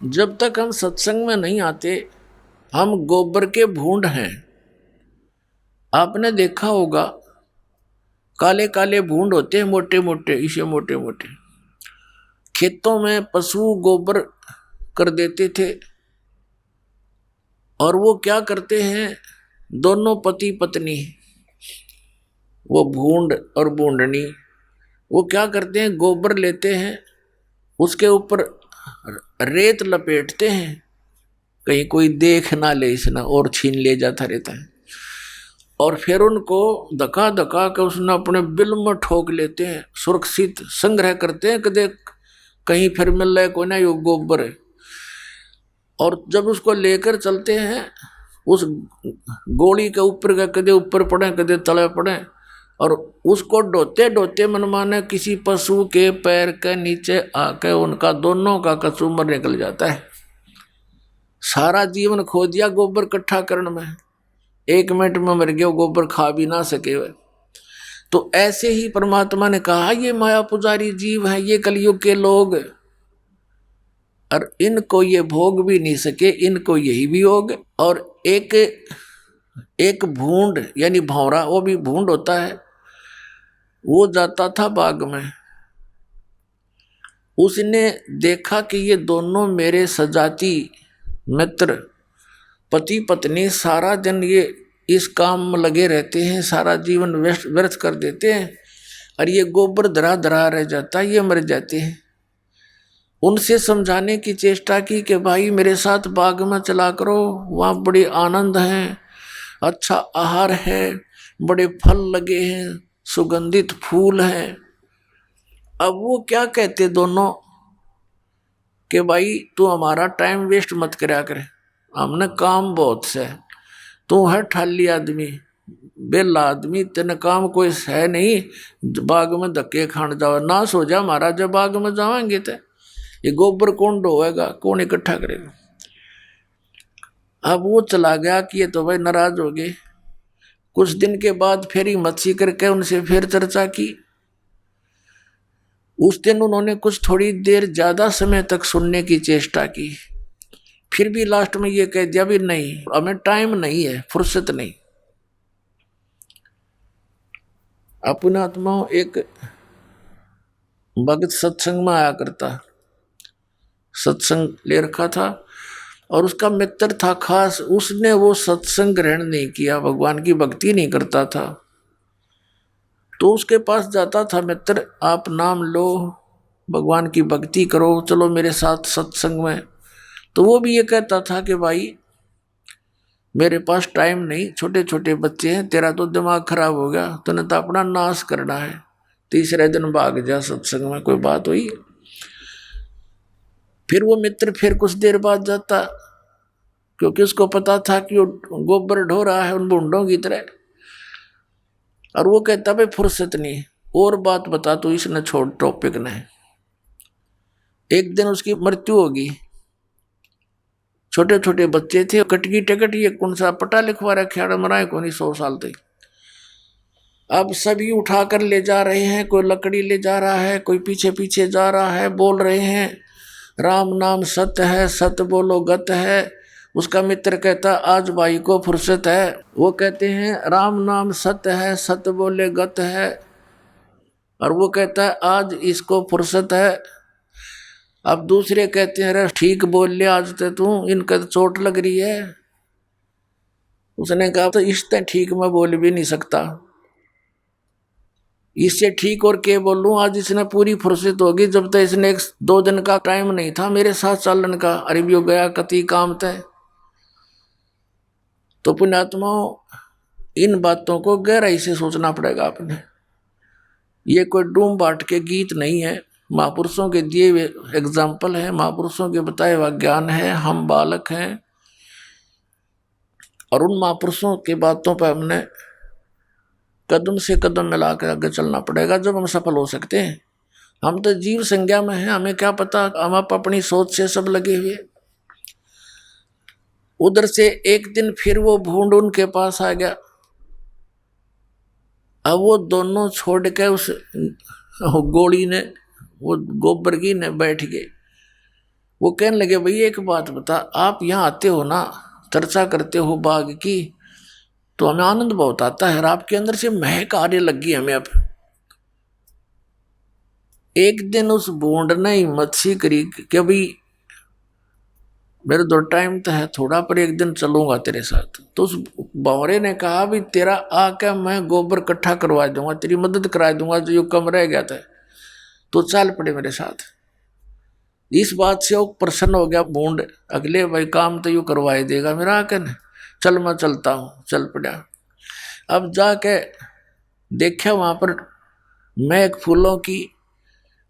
जब तक हम सत्संग में नहीं आते हम गोबर के भूंड हैं। आपने देखा होगा काले काले भूंड होते हैं, मोटे मोटे, इसे मोटे मोटे। खेतों में पशु गोबर कर देते थे और वो क्या करते हैं, दोनों पति पत्नी, वो भूंड और बूंडनी, वो क्या करते हैं, गोबर लेते हैं, उसके ऊपर रेत लपेटते हैं, कहीं कोई देख ना ले इसना और छीन ले जाता रहता है। और फिर उनको धक्का धक्का के उसने अपने बिल में ठोक लेते हैं, सुरक्षित संग्रह करते हैं, कदे कहीं फिर मिल रहा है कोई ना यो गोबर है। और जब उसको लेकर चलते हैं उस गोली के ऊपर का कदे ऊपर पड़े कदे तले पड़े, और उसको ढोते ढोते मनमाने किसी पशु के पैर के नीचे आके उनका दोनों का कसूमर निकल जाता है। सारा जीवन खो दिया गोबर इकट्ठा करने में, 1 मिनट में मर गया, गोबर खा भी ना सके वे। तो ऐसे ही परमात्मा ने कहा ये माया पुजारी जीव हैं, ये कलयुग के लोग, और इनको ये भोग भी नहीं सके, इनको यही भी होग। और एक भूंड यानी भौरा, वो भी भूंड होता है, वो जाता था बाग में, उसने देखा कि ये दोनों मेरे सजाती मित्र पति पत्नी सारा दिन ये इस काम में लगे रहते हैं, सारा जीवन व्यर्थ कर देते हैं, और ये गोबर धरा धरा रह जाता है, ये मर जाते हैं। उनसे समझाने की चेष्टा की कि भाई मेरे साथ बाग में चला करो, वहाँ बड़े आनंद हैं, अच्छा आहार है, बड़े फल लगे हैं, सुगंधित फूल हैं। अब वो क्या कहते दोनों कि भाई तू हमारा टाइम वेस्ट मत करा करे, हमने काम बहुत से, तू है ठाली आदमी, बेला आदमी, तेने काम कोई है नहीं, बाग में धक्के खान जाओ, ना सो जा महाराज, जब बाग में जाएंगे तो ये गोबर कौन ढोएगा, कौन इकट्ठा करेगा। अब वो चला गया कि ये तो भाई नाराज हो गए। कुछ दिन के बाद फिर हिम्मत सी करके उनसे फिर चर्चा की। उस दिन उन्होंने कुछ थोड़ी देर ज्यादा समय तक सुनने की चेष्टा की, फिर भी लास्ट में ये कह दिया भी नहीं, हमें टाइम नहीं है, फुर्सत नहीं। अपना आत्मा एक भगत सत्संग में आया करता, सत्संग ले रखा था और उसका मित्र था खास, उसने वो सत्संग ग्रहण नहीं किया, भगवान की भक्ति नहीं करता था। तो उसके पास जाता था मित्र, आप नाम लो, भगवान की भक्ति करो, चलो मेरे साथ सत्संग में। तो वो भी ये कहता था कि भाई मेरे पास टाइम नहीं, छोटे छोटे बच्चे हैं, तेरा तो दिमाग खराब हो गया, तूने तो अपना नाश करना है, तीसरे दिन भाग जा सत्संग में। कोई बात हुई। फिर वो मित्र फिर कुछ देर बाद जाता, क्योंकि उसको पता था कि वो गोबर ढो रहा है उन बूंदों की तरह, और वो कहता भाई फुर्सत नहीं, और बात बता तो इसने छोड़ टॉपिक ने। एक दिन उसकी मृत्यु होगी, छोटे छोटे बच्चे थे, कटकी टिकट ये कौन सा पटा लिखवा रखा, मराए को नहीं 100 साल तक। अब सभी उठाकर ले जा रहे हैं, कोई लकड़ी ले जा रहा है, कोई पीछे पीछे जा रहा है, बोल रहे हैं राम नाम सत्य है, सत्य बोलो गत है। उसका मित्र कहता आज भाई को फुर्सत है, वो कहते हैं राम नाम सत्य है, सत्य बोले गत है, और वो कहता है आज इसको फुर्सत है। अब दूसरे कहते हैं अरे ठीक बोल ले आज तो तू, इनका तो चोट लग रही है। उसने कहा तो इससे ठीक मैं बोल भी नहीं सकता, इससे ठीक और क्या बोलूं, आज इसने पूरी फुर्सत होगी, जब तक इसने 1-2 दिन का टाइम नहीं था मेरे साथ चलन का, अरे भी हो गया कति काम तय। तो पुण्यात्माओं इन बातों को गहराई से सोचना पड़ेगा आपने। ये कोई डूम बाट के गीत नहीं है, महापुरुषों के दिए हुए एग्जाम्पल है, महापुरुषों के बताए हुआ ज्ञान है, हम बालक हैं, और उन महापुरुषों की बातों पर हमने कदम से कदम मिलाकर आगे चलना पड़ेगा, जब हम सफल हो सकते हैं। हम तो जीव संज्ञा में हैं, हमें क्या पता, हम अपनी सोच से सब लगे हुए। उधर से एक दिन फिर वो भूंड उनके पास आ गया। अब वो दोनों छोड़ के उस गोली ने, वो गोबर की ने बैठ गए। वो कहने लगे भाई एक बात बता, आप यहाँ आते हो ना, चर्चा करते हो बाग की, तो हमें आनंद बहुत आता है, और आपके अंदर से महक आने लगी हमें अब। एक दिन उस बूंद ने हिम्मत सी करी कि भाई मेरे दो टाइम तो है थोड़ा, पर एक दिन चलूंगा तेरे साथ। तो उस बावरे ने कहा भी तेरा आके मैं गोबर इकट्ठा करवा दूंगा, तेरी मदद करा दूंगा, जो कम रह गया था, तो चल पड़े मेरे साथ। इस बात से वो प्रसन्न हो गया बूंद, अगले भाई काम तो यू करवाई देगा मेरा आके ने, चल मैं चलता हूँ, चल पड़ा। अब जाके देखा वहां पर महक फूलों की।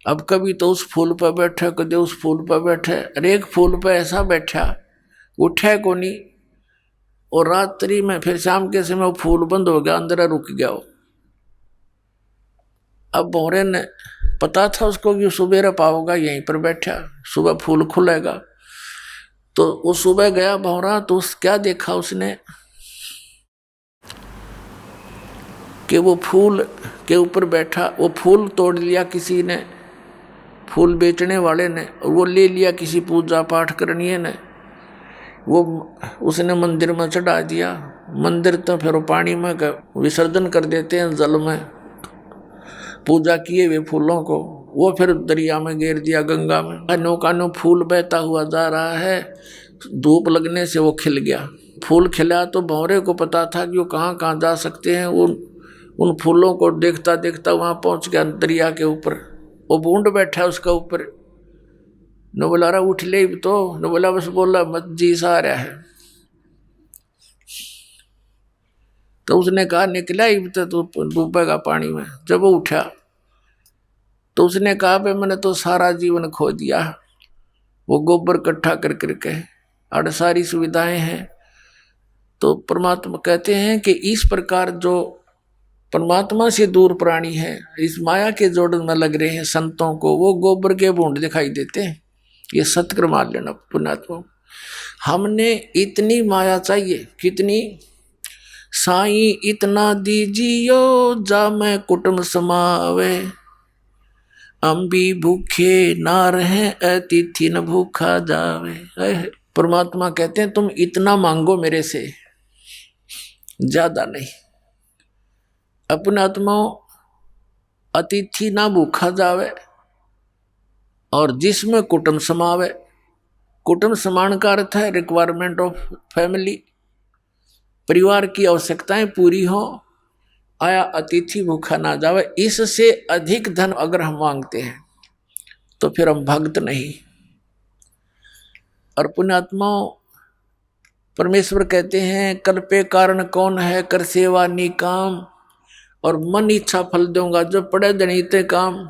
अब कभी तो उस फूल पर बैठे, कभी उस फूल पर बैठे, अरे एक फूल पर ऐसा बैठा उठा को नहीं, और रात्रि में फिर शाम के समय वो फूल बंद हो गया, अंदर रुक गया वो। अब भौरे ने पता था उसको कि सुबह पाओगा, यहीं पर बैठा, सुबह फूल खुलेगा। तो वो सुबह गया भौरा, तो उस क्या देखा उसने कि वो फूल के ऊपर बैठा, वो फूल तोड़ लिया किसी ने, फूल बेचने वाले ने, और वो ले लिया किसी पूजा पाठ करनी ने, वो उसने मंदिर में चढ़ा दिया। मंदिर तो फिर वो पानी में विसर्जन कर देते हैं, जल में पूजा किए हुए फूलों को, वो फिर दरिया में गिर दिया, गंगा में। कानो कानो फूल बहता हुआ जा रहा है, धूप लगने से वो खिल गया। फूल खिला तो भंवरे को पता था कि वो कहाँ कहाँ जा सकते हैं। वो उन फूलों को देखता देखता वहां पहुंच गया दरिया के ऊपर। वो बूंद बैठा उसका ऊपर। न बोला रहा उठ ले, तो न बोला बस बोला मत जी सा आ रहा है। तो उसने कहा निकला ही तो डूबेगा पानी में। जब वो उठा तो उसने कहा भाई मैंने तो सारा जीवन खो दिया, वो गोबर इकट्ठा कर करके, और सारी सुविधाएं हैं। तो परमात्मा कहते हैं कि इस प्रकार जो परमात्मा से दूर प्राणी है, इस माया के जोड़न में लग रहे हैं संतों को, वो गोबर के बूंद दिखाई देते हैं। ये सत्य मान लेना पुण्यात्मा। हमने इतनी माया चाहिए, कितनी, साईं इतना दीजियो जा मैं कुटुंब समावे, हम भी भूखे ना रहे अतिथि न भूखा जावे। परमात्मा कहते हैं तुम इतना मांगो मेरे से, ज्यादा नहीं। अपने आत्माओं अतिथि ना भूखा जावे, और जिसमें कुटुंब समावे। कुटुंब समान का अर्थ है रिक्वायरमेंट ऑफ फैमिली, परिवार की आवश्यकताएं पूरी हो, आया अतिथि भूखा ना जावे। इससे अधिक धन अगर हम मांगते हैं तो फिर हम भक्त नहीं। और पुण्यात्माओं परमेश्वर कहते हैं कल पे कारण कौन है, कर सेवा निकाम, और मन इच्छा फल दूंगा, जो पड़े जनिते काम।